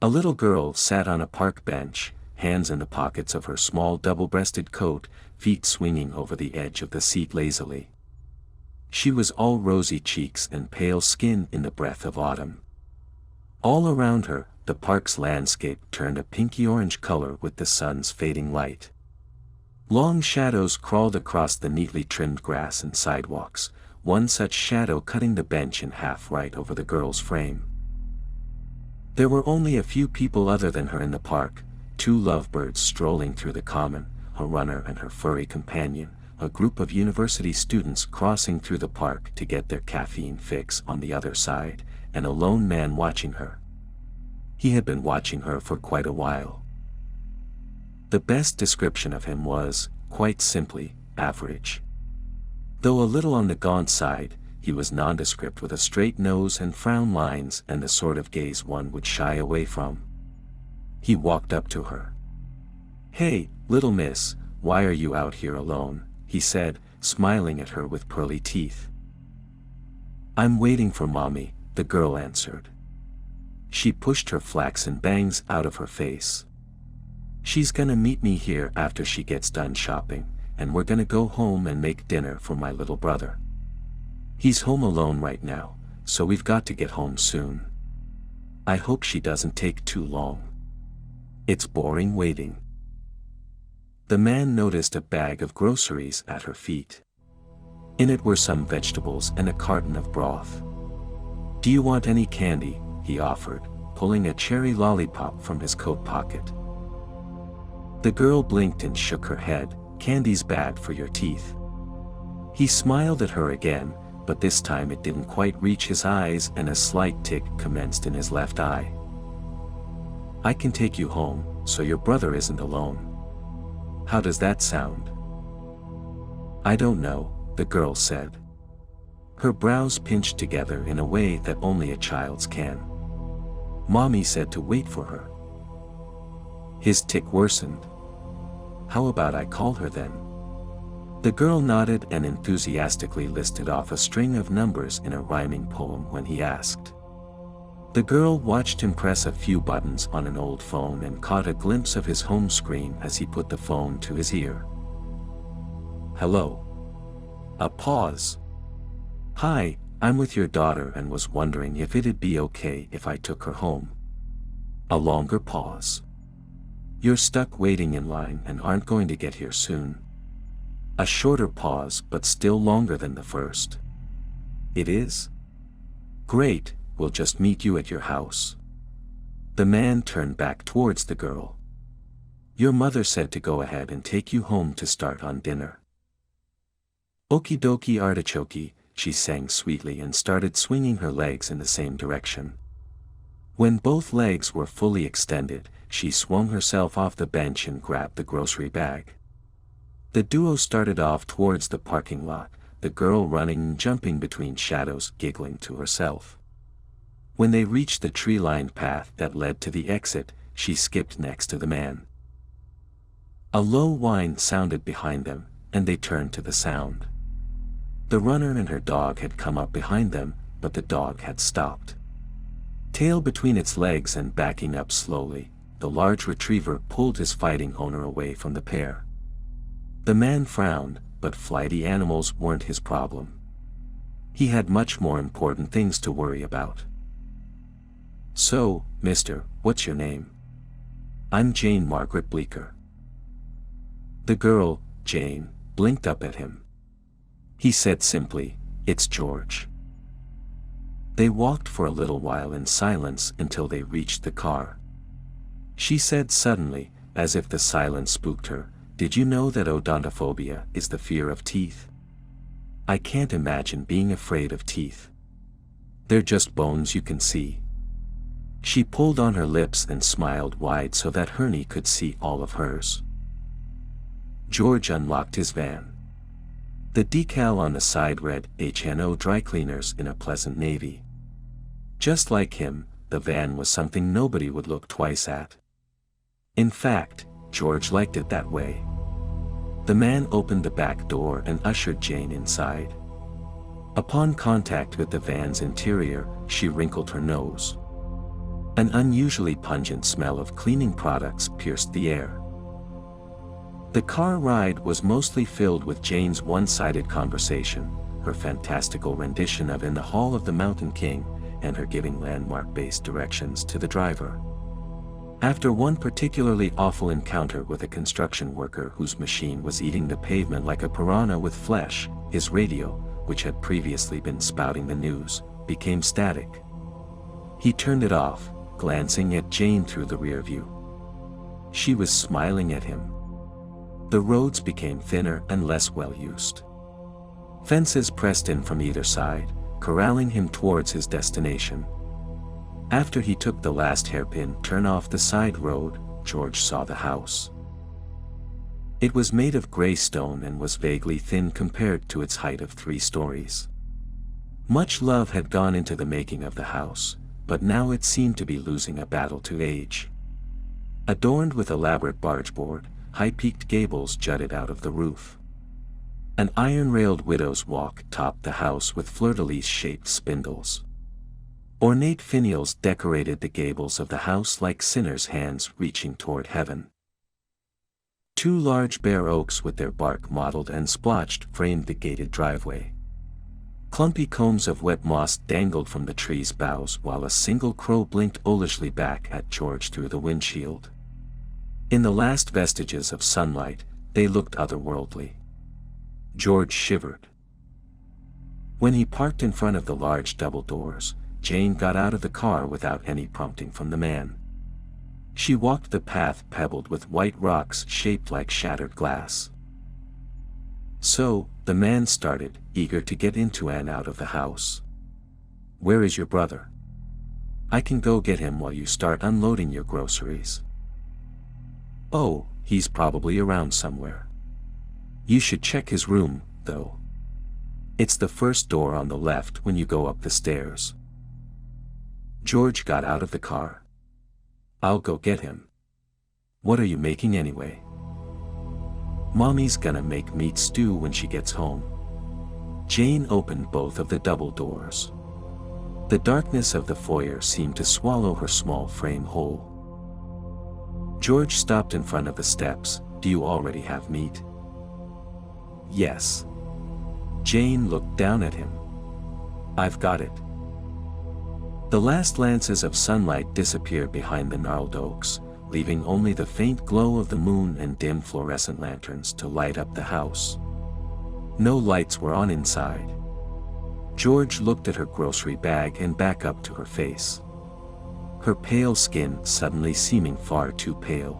A little girl sat on a park bench, hands in the pockets of her small double-breasted coat, feet swinging over the edge of the seat lazily. She was all rosy cheeks and pale skin in the breath of autumn. All around her, the park's landscape turned a pinky-orange color with the sun's fading light. Long shadows crawled across the neatly trimmed grass and sidewalks, one such shadow cutting the bench in half right over the girl's frame. There were only a few people other than her in the park, two lovebirds strolling through the common, a runner and her furry companion, a group of university students crossing through the park to get their caffeine fix on the other side, and a lone man watching her. He had been watching her for quite a while. The best description of him was, quite simply, average. Though a little on the gaunt side, he was nondescript with a straight nose and frown lines and the sort of gaze one would shy away from. He walked up to her. "Hey, little miss, why are you out here alone?" he said, smiling at her with pearly teeth. "I'm waiting for Mommy," the girl answered. She pushed her flaxen bangs out of her face. "She's gonna meet me here after she gets done shopping, and we're gonna go home and make dinner for my little brother. He's home alone right now, so we've got to get home soon. I hope she doesn't take too long. It's boring waiting." The man noticed a bag of groceries at her feet. In it were some vegetables and a carton of broth. "Do you want any candy?" he offered, pulling a cherry lollipop from his coat pocket. The girl blinked and shook her head. "Candy's bad for your teeth." He smiled at her again, but this time it didn't quite reach his eyes and a slight tick commenced in his left eye. "I can take you home, so your brother isn't alone. How does that sound?" "I don't know," the girl said. Her brows pinched together in a way that only a child's can. "Mommy said to wait for her." His tick worsened. "How about I call her then?" The girl nodded and enthusiastically listed off a string of numbers in a rhyming poem when he asked. The girl watched him press a few buttons on an old phone and caught a glimpse of his home screen as he put the phone to his ear. "Hello." A pause. "Hi, I'm with your daughter and was wondering if it'd be okay if I took her home." A longer pause. "You're stuck waiting in line and aren't going to get here soon." A shorter pause but still longer than the first. "It is? Great, we'll just meet you at your house." The man turned back towards the girl. "Your mother said to go ahead and take you home to start on dinner." "Okie dokie artichoke," she sang sweetly and started swinging her legs in the same direction. When both legs were fully extended, she swung herself off the bench and grabbed the grocery bag. The duo started off towards the parking lot, the girl running and jumping between shadows, giggling to herself. When they reached the tree-lined path that led to the exit, she skipped next to the man. A low whine sounded behind them, and they turned to the sound. The runner and her dog had come up behind them, but the dog had stopped. Tail between its legs and backing up slowly, the large retriever pulled his fighting owner away from the pair. The man frowned, but flighty animals weren't his problem. He had much more important things to worry about. "So, mister, what's your name?" "I'm Jane Margaret Bleecker." The girl, Jane, blinked up at him. He said simply, "It's George." They walked for a little while in silence until they reached the car. She said suddenly, as if the silence spooked her, "Did you know that odontophobia is the fear of teeth? I can't imagine being afraid of teeth. They're just bones you can see." She pulled on her lips and smiled wide so that Hernie could see all of hers. George unlocked his van. The decal on the side read HNO Dry Cleaners in a pleasant navy. Just like him, the van was something nobody would look twice at. In fact, George liked it that way. The man opened the back door and ushered Jane inside. Upon contact with the van's interior, she wrinkled her nose. An unusually pungent smell of cleaning products pierced the air. The car ride was mostly filled with Jane's one-sided conversation, her fantastical rendition of In the Hall of the Mountain King, and her giving landmark-based directions to the driver. After one particularly awful encounter with a construction worker whose machine was eating the pavement like a piranha with flesh, his radio, which had previously been spouting the news, became static. He turned it off, glancing at Jane through the rear view. She was smiling at him. The roads became thinner and less well-used. Fences pressed in from either side, corralling him towards his destination. After he took the last hairpin turn off the side road, George saw the house. It was made of gray stone and was vaguely thin compared to its height of 3 stories. Much love had gone into the making of the house, but now it seemed to be losing a battle to age. Adorned with elaborate bargeboard, high-peaked gables jutted out of the roof. An iron-railed widow's walk topped the house with fleur-de-lis-shaped spindles. Ornate finials decorated the gables of the house like sinners' hands reaching toward heaven. 2 large bare oaks with their bark mottled and splotched framed the gated driveway. Clumpy combs of wet moss dangled from the tree's boughs while a single crow blinked owlishly back at George through the windshield. In the last vestiges of sunlight, they looked otherworldly. George shivered. When he parked in front of the large double doors, Jane got out of the car without any prompting from the man. She walked the path pebbled with white rocks shaped like shattered glass. "So," the man started, eager to get into and out of the house. "Where is your brother? I can go get him while you start unloading your groceries." "Oh, he's probably around somewhere. You should check his room, though. It's the first door on the left when you go up the stairs." George got out of the car. "I'll go get him. What are you making anyway?" "Mommy's gonna make meat stew when she gets home." Jane opened both of the double doors. The darkness of the foyer seemed to swallow her small frame whole. George stopped in front of the steps. "Do you already have meat?" "Yes." Jane looked down at him. "I've got it." The last lances of sunlight disappeared behind the gnarled oaks, leaving only the faint glow of the moon and dim fluorescent lanterns to light up the house. No lights were on inside. George looked at her grocery bag and back up to her face. Her pale skin suddenly seeming far too pale.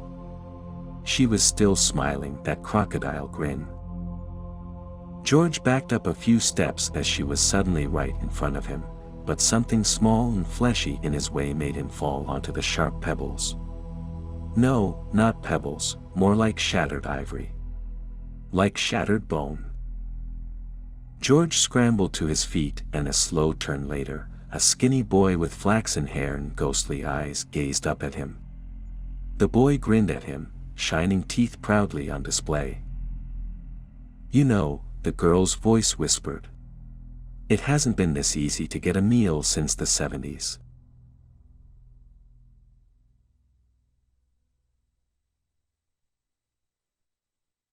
She was still smiling that crocodile grin. George backed up a few steps as she was suddenly right in front of him, but something small and fleshy in his way made him fall onto the sharp pebbles. No, not pebbles, more like shattered ivory. Like shattered bone. George scrambled to his feet, and a slow turn later, a skinny boy with flaxen hair and ghostly eyes gazed up at him. The boy grinned at him, shining teeth proudly on display. "You know," the girl's voice whispered. "It hasn't been this easy to get a meal since the 70s.